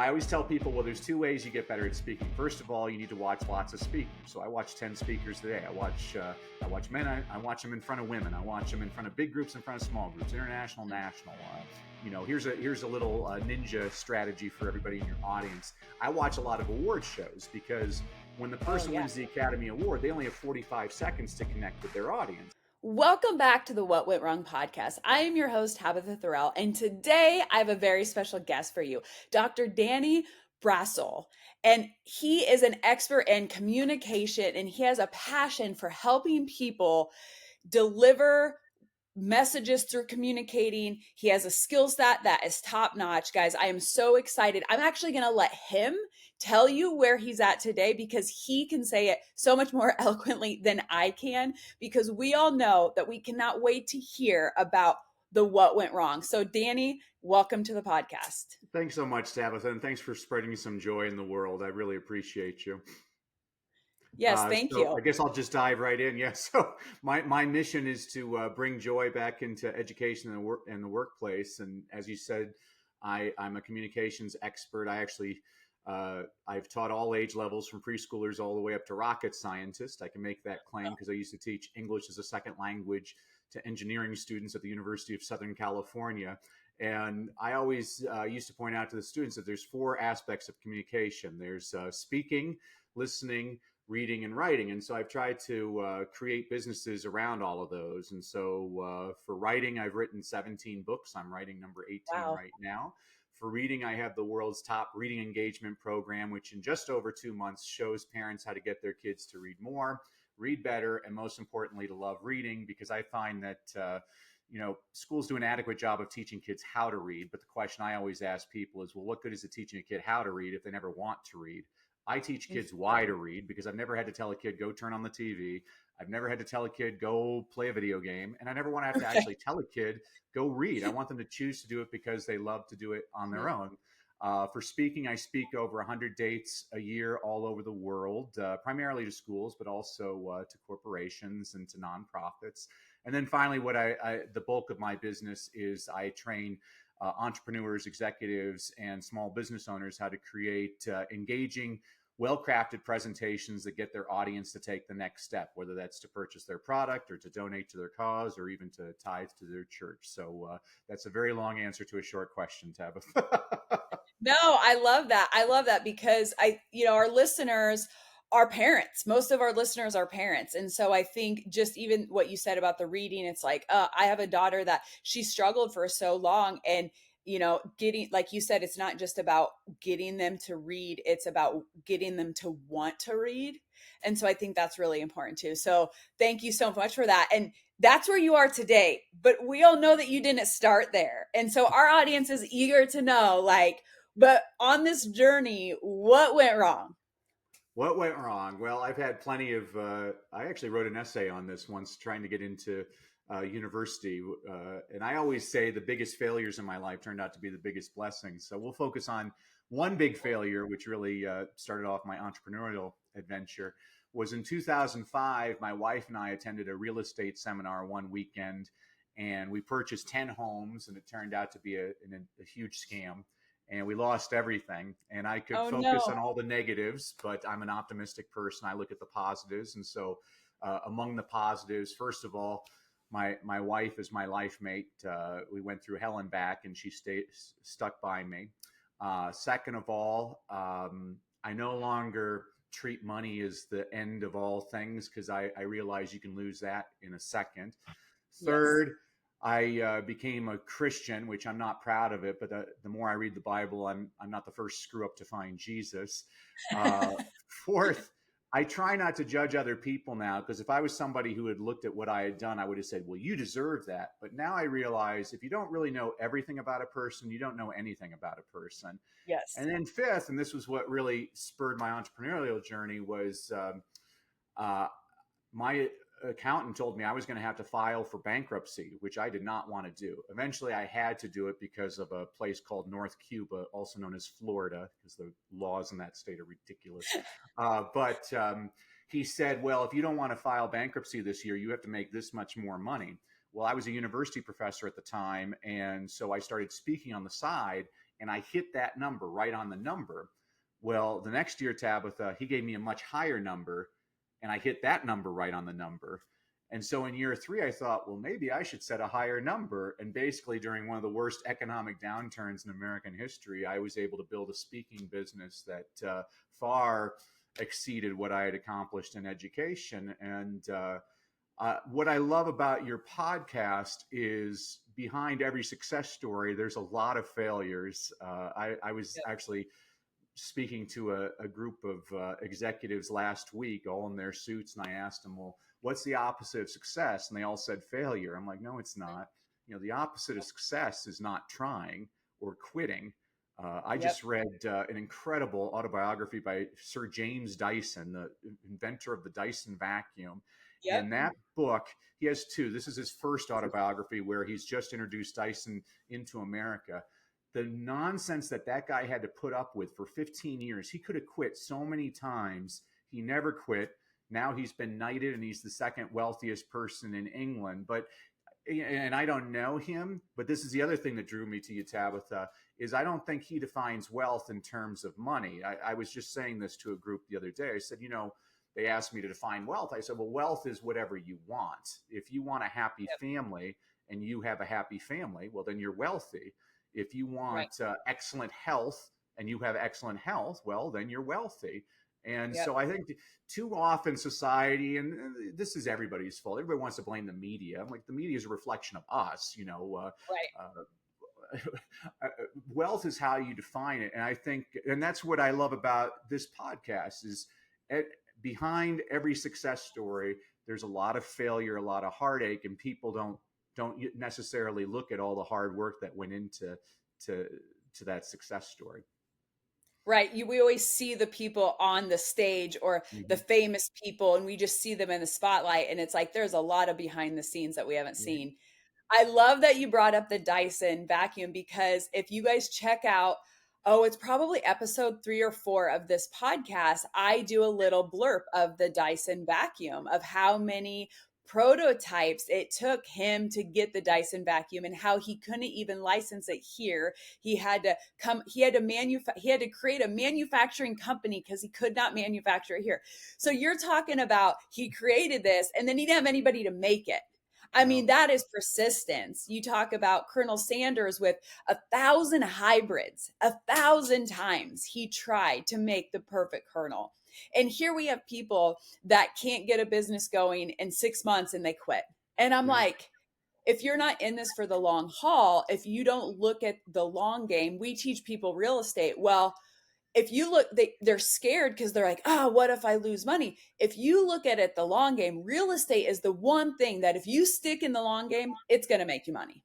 I always tell people, well, there's two ways you get better at speaking. First of all, you need to watch lots of speakers. So I watch 10 speakers today. I watch men. I watch them in front of women. I watch them in front of big groups, in front of small groups, international, national. Here's a little ninja strategy for everybody in your audience. I watch a lot of award shows because when the person wins the Academy Award, they only have 45 seconds to connect with their audience. Welcome back to the What Went Wrong podcast. I am your host, Tabitha Thorell, and today I have a very special guest for you, Dr. Danny Brassell. And he is an expert in communication, and he has a passion for helping people deliver messages through communicating. He has a skill set that is top notch. Guys, I am so excited. I'm actually going to let him tell you where he's at today because he can say it so much more eloquently than I can, because we all know that we cannot wait to hear about the what went wrong. So Danny, welcome to the podcast. Thanks so much, Tabitha, and thanks for spreading some joy in the world. I really appreciate you. Yes, thank you. I guess I'll just dive right in. Yeah. So my mission is to bring joy back into education and the workplace. And as you said, I'm a communications expert. I've taught all age levels from preschoolers all the way up to rocket scientists. I can make that claim because I used to teach English as a second language to engineering students at the University of Southern California. And I always used to point out to the students that there's four aspects of communication. There's speaking, listening, reading, and writing. And so I've tried to create businesses around all of those. And so for writing, I've written 17 books. I'm writing number 18 right now. For reading, I have the world's top reading engagement program, which in just over 2 months shows parents how to get their kids to read more, read better, and most importantly, to love reading, because I find that schools do an adequate job of teaching kids how to read. But the question I always ask people is, well, what good is it teaching a kid how to read if they never want to read? I teach kids why to read, because I've never had to tell a kid, go turn on the TV. I've never had to tell a kid, go play a video game. And I never want to have to actually tell a kid, go read. I want them to choose to do it because they love to do it on their own. For speaking, I speak over 100 dates a year all over the world, primarily to schools, but also to corporations and to nonprofits. And then finally, the bulk of my business is I train entrepreneurs, executives, and small business owners how to create engaging, well-crafted presentations that get their audience to take the next step, whether that's to purchase their product or to donate to their cause or even to tithe to their church. So that's a very long answer to a short question, Tabitha. No, I love that. I love that because our listeners are parents. Most of our listeners are parents. And so I think just even what you said about the reading, it's like, I have a daughter that she struggled for so long, and getting, like you said, it's not just about getting them to read, it's about getting them to want to read. And so I think that's really important too. So thank you so much for that. And that's where you are today, but we all know that you didn't start there. And so our audience is eager to know, but on this journey, what went wrong? What went wrong? Well, I've had plenty of, I actually wrote an essay on this once trying to get into university. And I always say the biggest failures in my life turned out to be the biggest blessings. So we'll focus on one big failure, which really started off my entrepreneurial adventure. Was in 2005, my wife and I attended a real estate seminar one weekend, and we purchased 10 homes, and it turned out to be a huge scam. And we lost everything. And I could focus on all the negatives, but I'm an optimistic person. I look at the positives. And so among the positives, first of all, my wife is my life mate. We went through hell and back, and she stuck by me. Second of all, I no longer treat money as the end of all things, because I realize you can lose that in a second. Third, I became a Christian, which I'm not proud of it, but the more I read the Bible, I'm not the first screw up to find Jesus. Fourth, I try not to judge other people now, because if I was somebody who had looked at what I had done, I would have said, well, you deserve that. But now I realize if you don't really know everything about a person, you don't know anything about a person. Yes. And then fifth, and this was what really spurred my entrepreneurial journey, was my accountant told me I was going to have to file for bankruptcy, which I did not want to do. Eventually, I had to do it because of a place called North Cuba, also known as Florida, because the laws in that state are ridiculous. But he said, well, if you don't want to file bankruptcy this year, you have to make this much more money. Well, I was a university professor at the time, and so I started speaking on the side. and I hit that number right on the number. Well, the next year, Tabitha, he gave me a much higher number, and I hit that number right on the number. And so in year three, I thought, well, maybe I should set a higher number. And basically, during one of the worst economic downturns in American history, I was able to build a speaking business that far exceeded what I had accomplished in education. And what I love about your podcast is behind every success story, there's a lot of failures. I was actually speaking to a group of executives last week, all in their suits, and I asked them, well, what's the opposite of success? And they all said failure. I'm like, no, it's not. The opposite of success is not trying or quitting. I just read an incredible autobiography by Sir James Dyson, the inventor of the Dyson vacuum. In that book, he has two. This is his first autobiography where he's just introduced Dyson into America. The nonsense that guy had to put up with for 15 years, he could have quit so many times. He never quit. Now he's been knighted and he's the second wealthiest person in England. And I don't know him, but this is the other thing that drew me to you, Tabitha, is I don't think he defines wealth in terms of money. I was just saying this to a group the other day. I said, they asked me to define wealth. I said, well, wealth is whatever you want. If you want a happy family and you have a happy family, well, then you're wealthy. If you want excellent health and you have excellent health, well, then you're wealthy. And so I think too often society, and this is everybody's fault. Everybody wants to blame the media. I'm like, the media is a reflection of us, wealth is how you define it. And I think, and that's what I love about this podcast is behind every success story, there's a lot of failure, a lot of heartache, and people don't necessarily look at all the hard work that went into that success story. Right. We always see the people on the stage or the famous people, and we just see them in the spotlight. And it's like, there's a lot of behind the scenes that we haven't seen. I love that you brought up the Dyson vacuum, because if you guys check out, it's probably episode 3 or 4 of this podcast, I do a little blurb of the Dyson vacuum, of how many prototypes it took him to get the Dyson vacuum and how he couldn't even license it here. He had to create a manufacturing company because he could not manufacture it here. So you're talking about he created this and then he didn't have anybody to make it. I mean, that is persistence. You talk about Colonel Sanders with 1,000 hybrids, 1,000 times he tried to make the perfect kernel. And here we have people that can't get a business going in 6 months and they quit. And I'm like, if you're not in this for the long haul, if you don't look at the long game, we teach people real estate. Well, if you look, they're scared because they're like, what if I lose money? If you look at it the long game, real estate is the one thing that if you stick in the long game, it's going to make you money.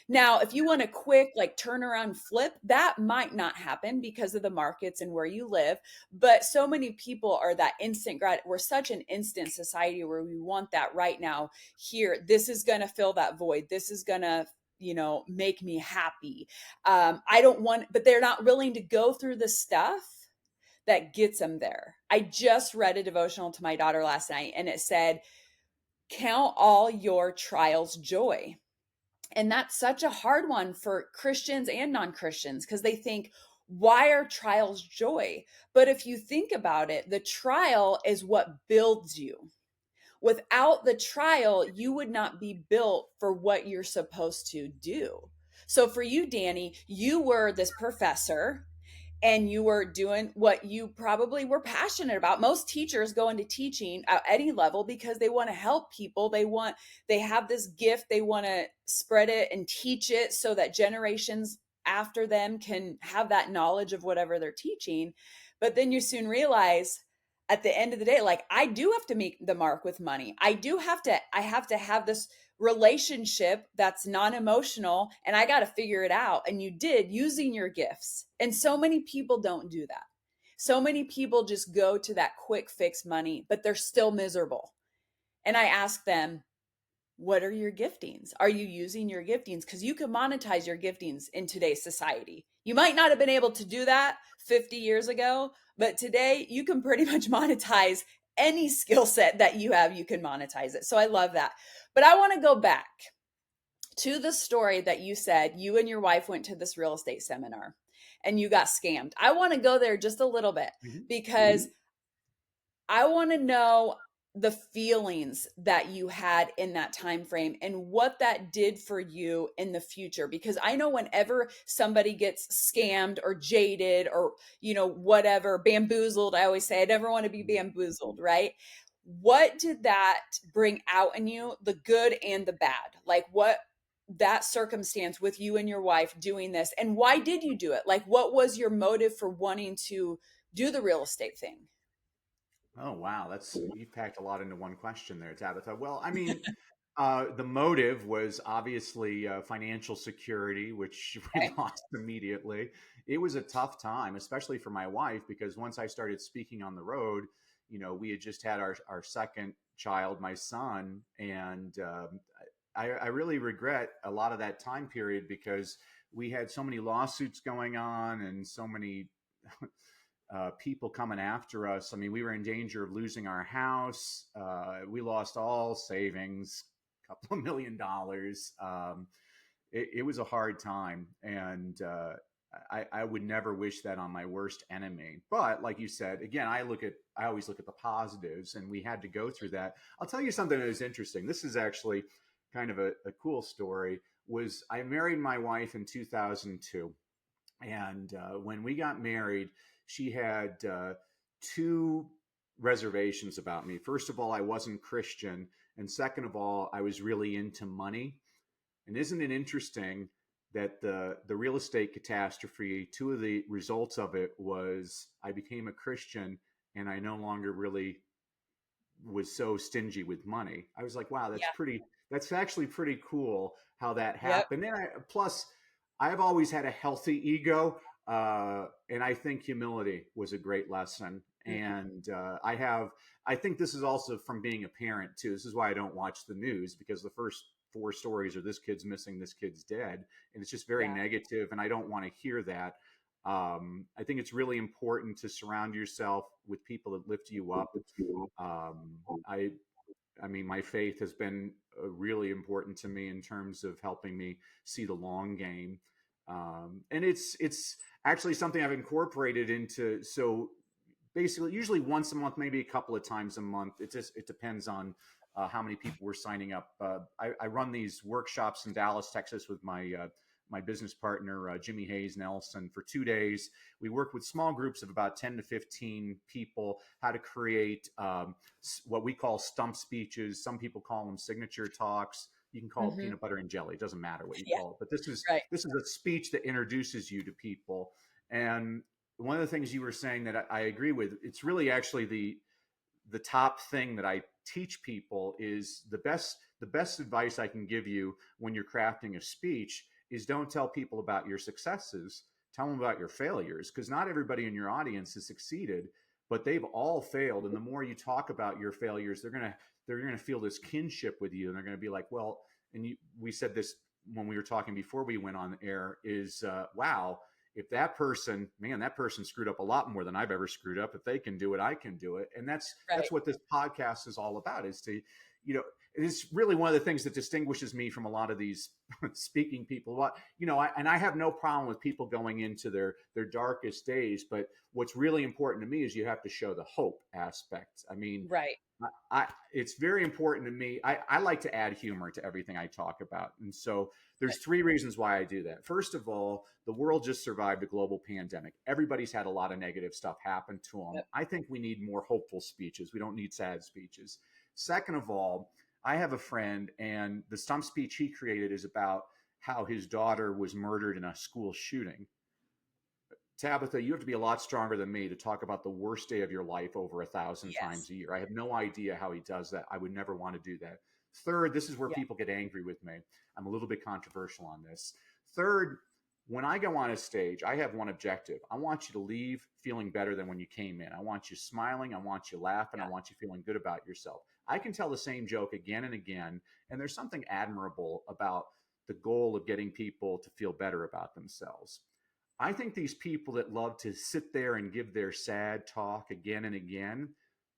Now, if you want a quick turnaround flip, that might not happen because of the markets and where you live. But so many people are that instant grad. We're such an instant society where we want that right now here. This is going to fill that void. This is going to make me happy. I don't want, but they're not willing to go through the stuff that gets them there. I just read a devotional to my daughter last night and it said, count all your trials joy. And that's such a hard one for Christians and non-Christians because they think, why are trials joy? But if you think about it, the trial is what builds you. Without the trial, you would not be built for what you're supposed to do. So for you, Danny, you were this professor and you were doing what you probably were passionate about. Most teachers go into teaching at any level because they want to help people. They have this gift. They want to spread it and teach it so that generations after them can have that knowledge of whatever they're teaching. But then you soon realize at the end of the day, I do have to make the mark with money. I have to have this relationship that's non-emotional and I got to figure it out. And you did using your gifts. And so many people don't do that. So many people just go to that quick fix money, but they're still miserable. And I ask them, what are your giftings? Are you using your giftings? Because you can monetize your giftings in today's society. You might not have been able to do that 50 years ago, but today you can pretty much monetize any skill set that you have, you can monetize it. So I love that. But I want to go back to the story that you said you and your wife went to this real estate seminar. and you got scammed. I want to go there just a little bit Hmm. because I want to know the feelings that you had in that time frame and what that did for you in the future, because I know whenever somebody gets scammed or jaded or whatever, bamboozled, I always say I never want to be bamboozled, right? What did that bring out in you, the good and the bad? Like, what that circumstance with you and your wife doing this, and why did you do it? Like, what was your motive for wanting to do the real estate thing? Oh, wow. You've packed a lot into one question there, Tabitha. Well, I mean, the motive was obviously financial security, which we Okay. lost immediately. It was a tough time, especially for my wife, because once I started speaking on the road, we had just had our second child, my son, and I really regret a lot of that time period because we had so many lawsuits going on and so many people coming after us. I mean, we were in danger of losing our house. We lost all savings, a couple of $1 million. It was a hard time, and I would never wish that on my worst enemy. But like you said, again, I always look at the positives, and we had to go through that. I'll tell you something that is interesting. This is actually kind of a cool story. Was I married my wife in 2002, and when we got married, she had two reservations about me. First of all, I wasn't Christian. And second of all, I was really into money. And isn't it interesting that the real estate catastrophe, two of the results of it was I became a Christian and I no longer really was so stingy with money. I was like, wow, Yeah. that's actually pretty cool how that Yep. happened. And plus, I've always had a healthy ego. And I think humility was a great lesson. Mhm. And I think this is also from being a parent too. This is why I don't watch the news, because the first four stories are this kid's missing, this kid's dead. And it's just very Yeah. negative, and I don't want to hear that. I think it's really important to surround yourself with people that lift you up. um, I I mean, my faith has been really important to me in terms of helping me see the long game, and it's actually something I've incorporated into. So basically, usually once a month, maybe a couple of times a month. It depends on how many people we're signing up. I run these workshops in Dallas, Texas, with my business partner Jimmy Hayes Nelson for 2 days. We work with small groups of about 10 to 15 people, how to create what we call stump speeches. Some people call them signature talks. You can call it Mhm. peanut butter and jelly. It doesn't matter what you Yeah. call it. But Right. this is a speech that introduces you to people. And one of the things you were saying that I agree with, it's really actually the top thing that I teach people is the best advice I can give you when you're crafting a speech is don't tell people about your successes. Tell them about your failures, because not everybody in your audience has succeeded, but they've all failed. And the more you talk about your failures, they're gonna feel this kinship with you, and they're gonna be like, well, we said this when we were talking before we went on air, is wow, if that person screwed up a lot more than I've ever screwed up. If they can do it, I can do it. And Right. that's what this podcast is all about, is to, you know, it's really one of the things that distinguishes me from a lot of these speaking people. And I have no problem with people going into their darkest days, but what's really important to me is you have to show the hope aspect. I mean, Right. it's very important to me. I like to add humor to everything I talk about. And so Good. there's three reasons why I do that. First of all, the world just survived a global pandemic. Everybody's had a lot of negative stuff happen to them. Yep. I think we need more hopeful speeches. We don't need sad speeches. Second of all, I have a friend, and the stump speech he created is about how his daughter was murdered in a school shooting. Tabitha, you have to be a lot stronger than me to talk about the worst day of your life over 1,000 Yes. times a year. I have no idea how he does that. I would never want to do that. Third, this is where Yeah. people get angry with me. I'm a little bit controversial on this. Third, when I go on a stage, I have one objective. I want you to leave feeling better than when you came in. I want you smiling. I want you laughing. I Yeah. want you feeling good about yourself. I can tell the same joke again and again. And there's something admirable about the goal of getting people to feel better about themselves. I think these people that love to sit there and give their sad talk again and again,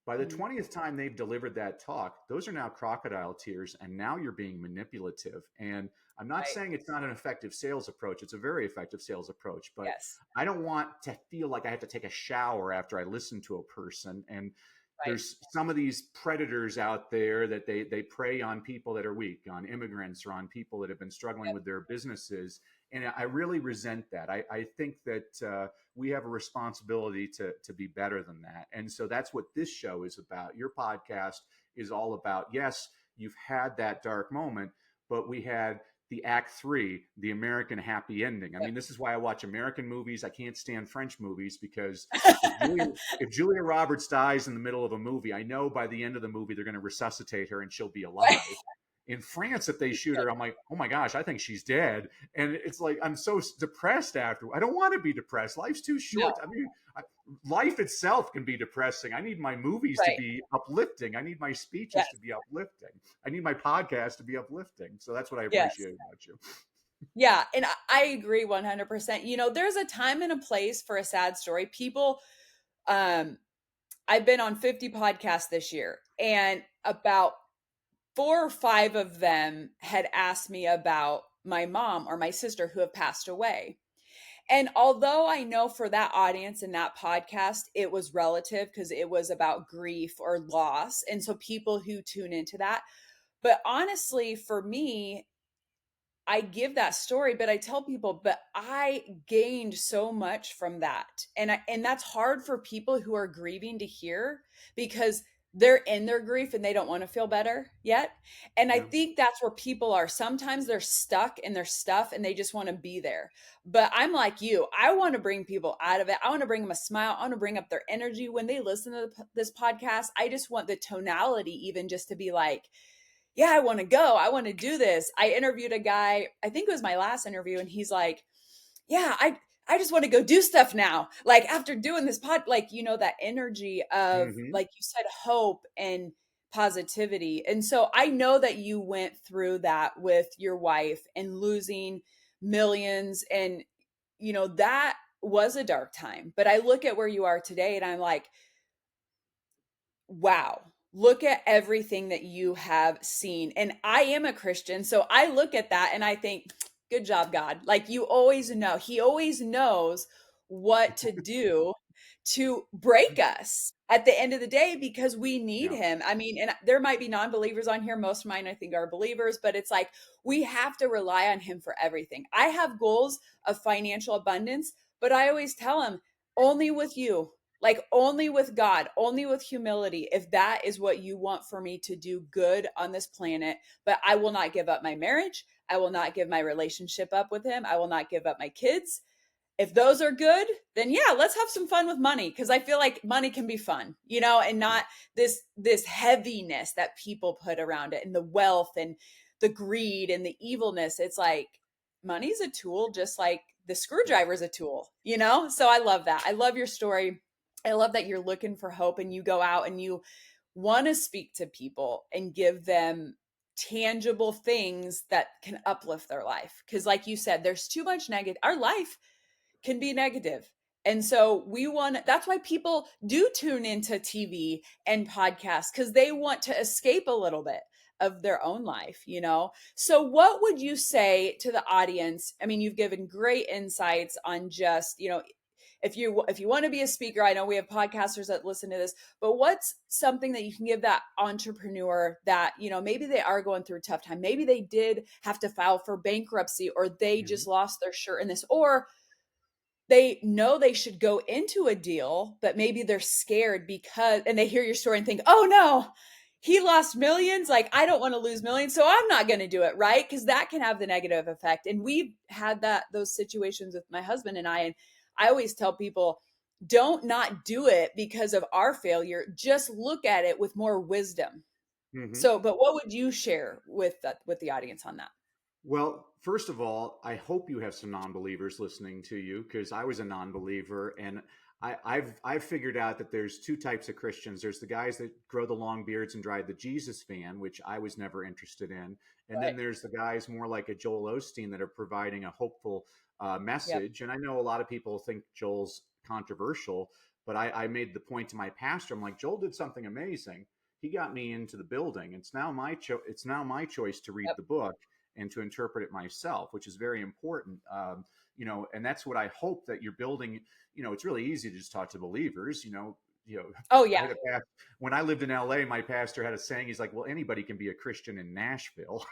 By the Mhm. 20th time they've delivered that talk, those are now crocodile tears, and now you're being manipulative. And I'm not Right. saying it's not an effective sales approach. It's a very effective sales approach, but Yes. I don't want to feel like I have to take a shower after I listen to a person. And Right. there's some of these predators out there that they prey on people that are weak, on immigrants, or on people that have been struggling Yep. with their businesses. And I really resent that. I think that we have a responsibility to be better than that. And so that's what this show is about. Your podcast is all about, yes, you've had that dark moment, but we had the act three, the American happy ending. I mean, this is why I watch American movies. I can't stand French movies because if Julia, Yep. if Julia Roberts dies in the middle of a movie, I know by the end of the movie they're going to resuscitate her and she'll be Right. alive. In France, if they shoot her, I'm like, oh my gosh, I think she's dead. And it's like, I'm so depressed after. I don't want to be depressed. Life's too No. short. I mean, life itself can be depressing. I need my movies to Right. be uplifting. I need my speeches to Yes. be uplifting. I need my podcast to be uplifting. So that's what I Yes. appreciate about you. Yeah, and I agree 100%. There's a time and a place for a sad story. People, um, I've been on 50 podcasts this year, and about 4 or 5 of them had asked me about my mom or my sister who have passed away. And although I know for that audience and that podcast, it was relative because it was about grief or loss. And so people who tune into that. But honestly, for me, I give that story, but I tell people, but I gained so much from that. And that's hard for people who are grieving to hear because they're in their grief and they don't want to feel better yet. And I Yeah. think that's where people are. Sometimes they're stuck in their stuff and they just want to be there. But I'm like you. I want to bring people out of it. I want to bring them a smile. I want to bring up their energy when they listen to this podcast. I just want the tonality even just to be like, yeah, I want to go. I want to do this. I interviewed a guy, I think it was my last interview, and he's like, yeah, I just want to go do stuff now. Like after doing this like, that energy of, Mm-hmm. like you said, hope and positivity. And so I know that you went through that with your wife and losing millions. And, that was a dark time. But I look at where you are today and I'm like, wow, look at everything that you have seen. And I am a Christian, so I look at that and I think, good job, God. Like you always know, He always knows what to do to break us at the end of the day because we need Yeah. Him. I mean, and there might be non believers on here. Most of mine, I think, are believers, but it's like we have to rely on Him for everything. I have goals of financial abundance, but I always tell Him, only with you, like only with God, only with humility, if that is what you want for me to do good on this planet. But I will not give up my marriage. I will not give my relationship up with Him. I will not give up my kids. If those are good, then yeah, let's have some fun with money because I feel like money can be fun, and not this heaviness that people put around it and the wealth and the greed and the evilness. It's like money's a tool just like the Yeah. screwdriver is a tool. So I love that. I love your story. I love that you're looking for hope and you go out and you want to speak to people and give them tangible things that can uplift their life. Because, like you said, there's too much negative. Our life can be negative. And so that's why people do tune into TV and podcasts because they want to escape a little bit of their own life. So what would you say to the audience? I mean, you've given great insights on just, if you want to be a speaker, I know we have podcasters that listen to this, but what's something that you can give that entrepreneur that, maybe they are going through a tough time. Maybe they did have to file for bankruptcy or they Mm-hmm. just lost their shirt in this, or they know they should go into a deal, but maybe they're scared and they hear your story and think, oh no, he lost millions. Like, I don't want to lose millions, so I'm not going to do it. Right. Because that can have the negative effect. And we've had those situations with my husband and I always tell people, don't not do it because of our failure. Just look at it with more wisdom. Mm-hmm. So, but what would you share with the audience on that? Well, first of all, I hope you have some non-believers listening to you because I was a non-believer, and I've figured out that there's two types of Christians. There's the guys that grow the long beards and drive the Jesus van, which I was never interested in, and Right. then there's the guys more like a Joel Osteen that are providing a hopeful Yep. message. And I know a lot of people think Joel's controversial, but I made the point to my pastor. I'm like, Joel did something amazing. He got me into the building. It's now my choice to read Yep. the book and to interpret it myself, which is very important. And that's what I hope that you're building. It's really easy to just talk to believers. Oh I yeah. had a when I lived in LA, my pastor had a saying. He's like, "Well, anybody can be a Christian in Nashville."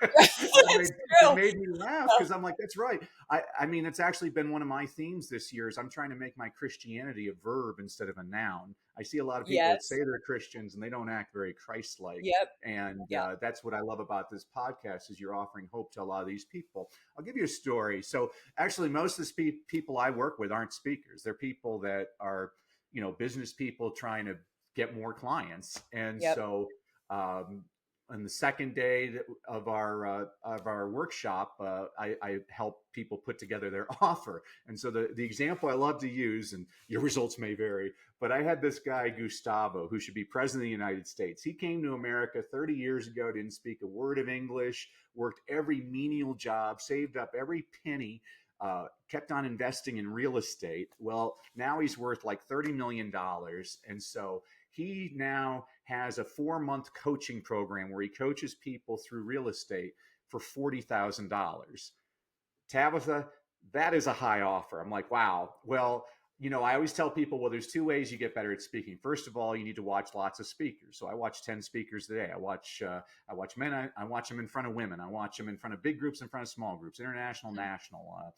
It's It true. made me laugh because I'm like, "That's right." I mean, it's actually been one of my themes this year. Is I'm trying to make my Christianity a verb instead of a noun. I see a lot of people that say Yes. they're Christians and they don't act very Christ-like. Yep. And Yep. that's what I love about this podcast is you're offering hope to a lot of these people. I'll give you a story. So actually, most of the people I work with aren't speakers. They're people that are business people trying to get more clients. And Yep. so on the second day of our workshop, I help people put together their offer. And so the example I love to use, and your results may vary, but I had this guy Gustavo who should be president of the United States. He came to America 30 years ago, didn't speak a word of English, worked every menial job, saved up every penny, kept on investing in real estate. Well, now he's worth like $30 million. And so he now has a 4-month coaching program where he coaches people through real estate for $40,000. Tabitha, that is a high offer. I'm like, wow. Well, I always tell people, well, there's 2 ways you get better at speaking. First of all, you need to watch lots of speakers. So I watch 10 speakers a day. I watch men. I watch them in front of women. I watch them in front of big groups, in front of small groups, international, national.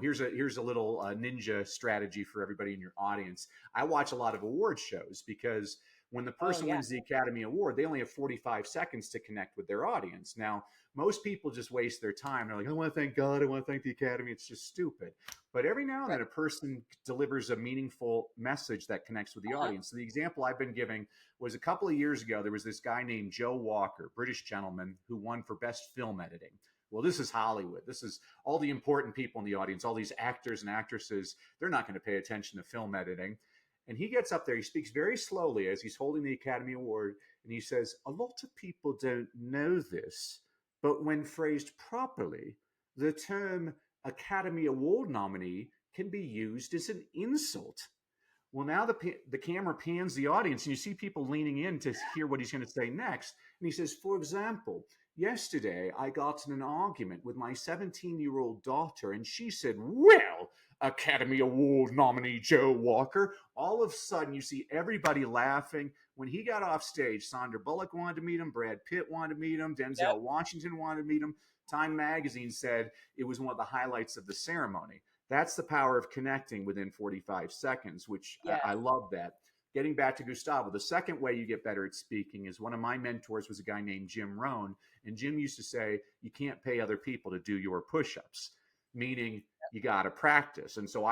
Here's a little ninja strategy for everybody in your audience. I watch a lot of award shows because when the Oh person yeah. wins the Academy Award, they only have 45 seconds to connect with their audience. Now, most people just waste their time. They're like, I want to thank God. I want to thank the Academy. It's just stupid. But every now and Right. then a person delivers a meaningful message that connects with the Uh-huh. audience. So the example I've been giving was a couple of years ago, there was this guy named Joe Walker, British gentleman, who won for best film editing. Well, this is Hollywood. This is all the important people in the audience, all these actors and actresses. They're not going to pay attention to film editing. And he gets up there, he speaks very slowly as he's holding the Academy Award, and he says, a lot of people don't know this, but when phrased properly, the term Academy Award nominee can be used as an insult. Well, now the camera pans the audience, and you see people leaning in to hear what he's going to say next. And he says, for example, yesterday I got in an argument with my 17-year-old daughter, and she said, well, Academy Award nominee Joe Walker. All of a sudden, you see everybody laughing. When he got off stage, Sandra Bullock wanted to meet him, Brad Pitt wanted to meet him, Yep. Denzel Washington wanted to meet him. Time magazine said it was one of the highlights of the ceremony. That's the power of connecting within 45 seconds, which Yes. I love that. Getting back to Gustavo, the second way you get better at speaking is one of my mentors was a guy named Jim Rohn. And Jim used to say, you can't pay other people to do your push-ups, meaning you got to practice. And so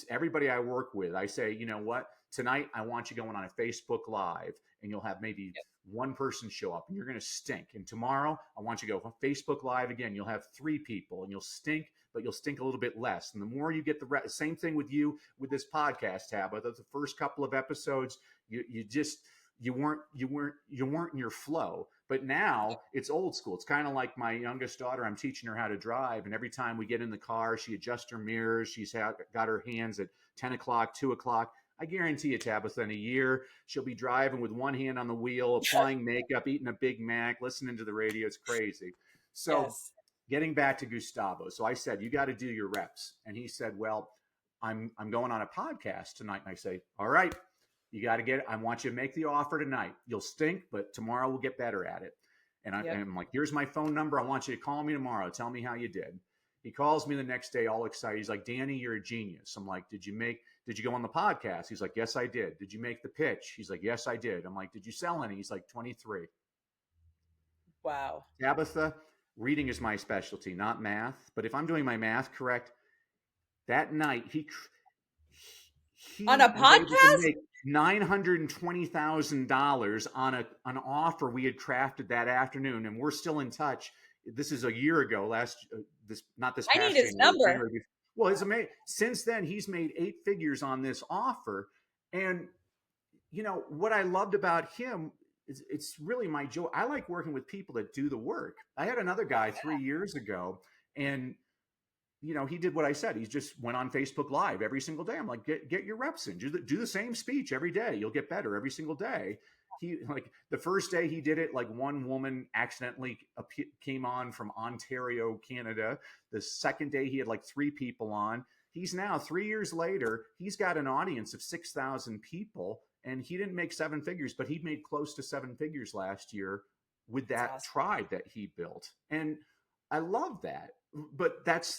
everybody I work with, I say, you know what? Tonight, I want you going on a Facebook Live, and you'll have maybe one person show up, and you're going to stink. And tomorrow, I want you to go on Facebook Live again. You'll have 3 people, and you'll stink, but you'll stink a little bit less. And the more you get same thing with you with this podcast, Tabitha. The first couple of episodes, you weren't in your flow. But now it's old school. It's kind of like my youngest daughter. I'm teaching her how to drive, and every time we get in the car, she adjusts her mirrors. She's got her hands at 10 o'clock, 2 o'clock. I guarantee you, Tabitha, in a year, she'll be driving with one hand on the wheel, applying makeup, eating a Big Mac, listening to the radio. It's crazy. So Yes. getting back to Gustavo. So I said, you got to do your reps. And he said, well, I'm going on a podcast tonight. And I say, all right, you got to get it. I want you to make the offer tonight. You'll stink, but tomorrow we'll get better at it. And I'm like, here's my phone number. I want you to call me tomorrow. Tell me how you did. He calls me the next day all excited. He's like, Danny, you're a genius. I'm like, did you go on the podcast? He's like, yes, I did. Did you make the pitch? He's like, yes, I did. I'm like, did you sell any? He's like, 23. Wow. Tabitha, reading is my specialty, not math. But if I'm doing my math correct, that night he On a was able to podcast? make $920,000 on an offer we had crafted that afternoon, and we're still in touch. This is a year ago. Not this I need past his January. number. January before. Well, it's amazing. Since then, he's made 8 figures on this offer, and what I loved about him is it's really my joy. I like working with people that do the work. I had another guy 3 years ago, and he did what I said. He just went on Facebook Live every single day. I'm like, get your reps in. Do the same speech every day. You'll get better every single day. He, like, the first day he did it, like, one woman accidentally came on from Ontario, Canada. The second day he had like 3 people on. He's now 3 years later. He's got an audience of 6,000 people, and he didn't make 7 figures, but he made close to 7 figures last year with That's that awesome. tribe that he built. And I love that. But Yes.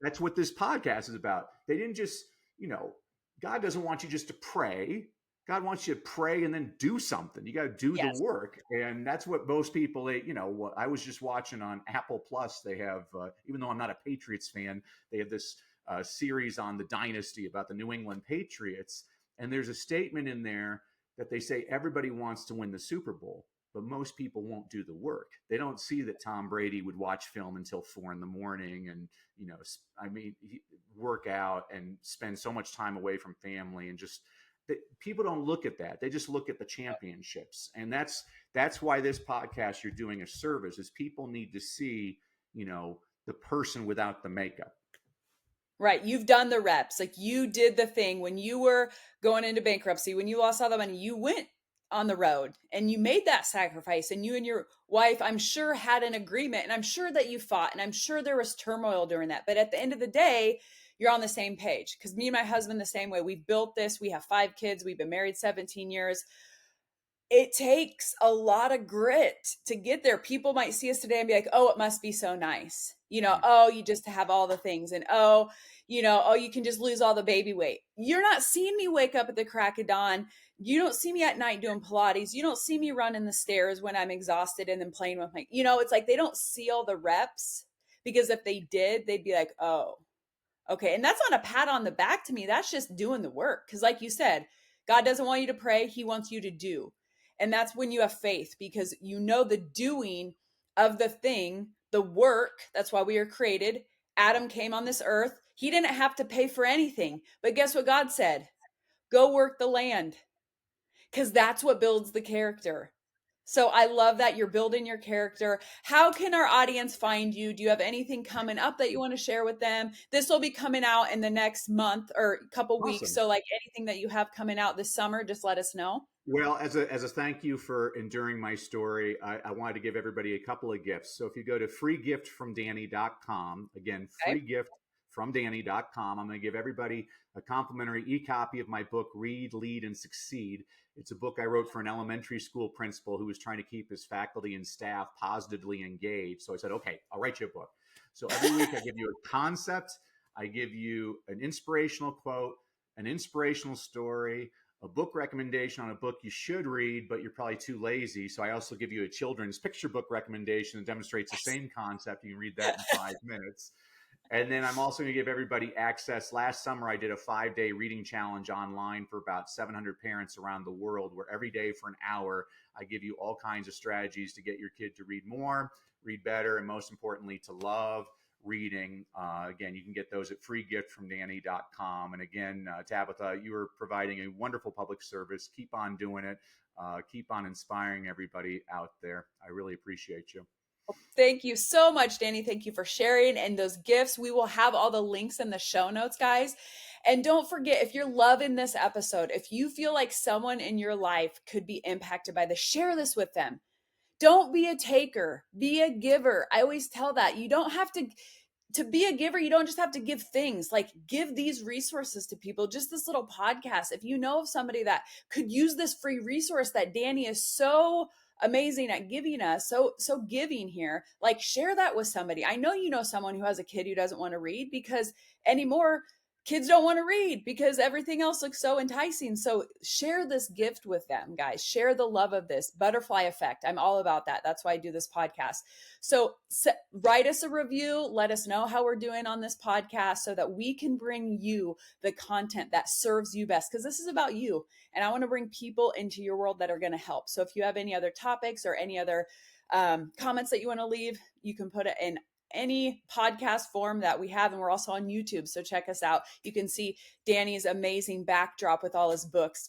that's what this podcast is about. They didn't just, you know, God doesn't want you just to pray. God wants you to pray and then do something. You got to do the Yes. work. And that's what most people, what I was just watching on Apple Plus, they have, even though I'm not a Patriots fan, they have this series on the dynasty about the New England Patriots. And there's a statement in there that they say everybody wants to win the Super Bowl, but most people won't do the work. They don't see that Tom Brady would watch film until 4 in the morning and, I mean, work out and spend so much time away from family, and just people don't look at that. They just look at the championships. And that's why this podcast, you're doing a service, is people need to see, the person without the makeup. Right. You've done the reps. Like, you did the thing when you were going into bankruptcy, when you lost all the money, you went on the road and you made that sacrifice, and you and your wife, I'm sure, had an agreement, and I'm sure that you fought, and I'm sure there was turmoil during that. But at the end of the day, you're on the same page, because me and my husband, the same way. We've built this. We have 5 kids. We've been married 17 years. It takes a lot of grit to get there. People might see us today and be like, oh, it must be so nice. Oh, you just have all the things. And oh, you can just lose all the baby weight. You're not seeing me wake up at the crack of dawn. You don't see me at night doing Pilates. You don't see me running the stairs when I'm exhausted and then playing with it's like they don't see all the reps, because if they did, they'd be like, oh, okay. And that's not a pat on the back to me. That's just doing the work. Because like you said, God doesn't want you to pray. He wants you to do. And that's when you have faith, because the doing of the thing, the work. That's why we are created. Adam came on this earth. He didn't have to pay for anything. But guess what God said? Go work the land, because that's what builds the character. So I love that you're building your character. How can our audience find you? Do you have anything coming up that you want to share with them? This will be coming out in the next month or couple weeks. Awesome. So like anything that you have coming out this summer, just let us know. Well, as a thank you for enduring my story, I wanted to give everybody a couple of gifts. So if you go to freegiftfromdanny.com, again, Okay. freegiftfromdanny.com, I'm going to give everybody a complimentary e-copy of my book, Read, Lead, and Succeed. It's a book I wrote for an elementary school principal who was trying to keep his faculty and staff positively engaged. So I said, okay, I'll write you a book. So every week I give you a concept, I give you an inspirational quote, an inspirational story, a book recommendation on a book you should read, but you're probably too lazy. So I also give you a children's picture book recommendation that demonstrates the same concept. You can read that in 5 minutes. And then I'm also going to give everybody access. Last summer, I did a 5-day reading challenge online for about 700 parents around the world, where every day for an hour, I give you all kinds of strategies to get your kid to read more, read better, and most importantly, to love reading. Again, you can get those at freegiftfromdanny.com. And again, Tabitha, you are providing a wonderful public service. Keep on doing it. Keep on inspiring everybody out there. I really appreciate you. Thank you so much, Danny. Thank you for sharing and those gifts. We will have all the links in the show notes, guys. And don't forget, if you're loving this episode, if you feel like someone in your life could be impacted by this, share this with them. Don't be a taker, be a giver. I always tell that you don't have to be a giver. You don't just have to give things. Like, give these resources to people. Just this little podcast. If you know of somebody that could use this free resource that Danny is so amazing at giving us, so giving here, like, share that with somebody. I know you know someone who has a kid who doesn't want to read, because anymore kids don't want to read because everything else looks so enticing. So share this gift with them, guys. Share the love of this butterfly effect. I'm all about that. That's why I do this podcast. So write us a review. Let us know how we're doing on this podcast so that we can bring you the content that serves you best, because this is about you. And I want to bring people into your world that are going to help. So if you have any other topics or any other comments that you want to leave, you can put it in any podcast form that we have. And we're also on YouTube. So check us out. You can see Danny's amazing backdrop with all his books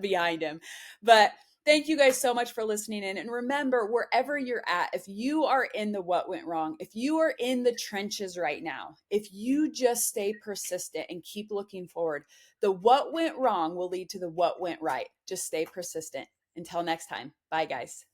behind him. But Thank you guys so much for listening in. And remember, wherever you're at, if you are in the what went wrong, if you are in the trenches right now, if you just stay persistent and keep looking forward, the what went wrong will lead to the what went right. Just stay persistent. Until next time. Bye, guys.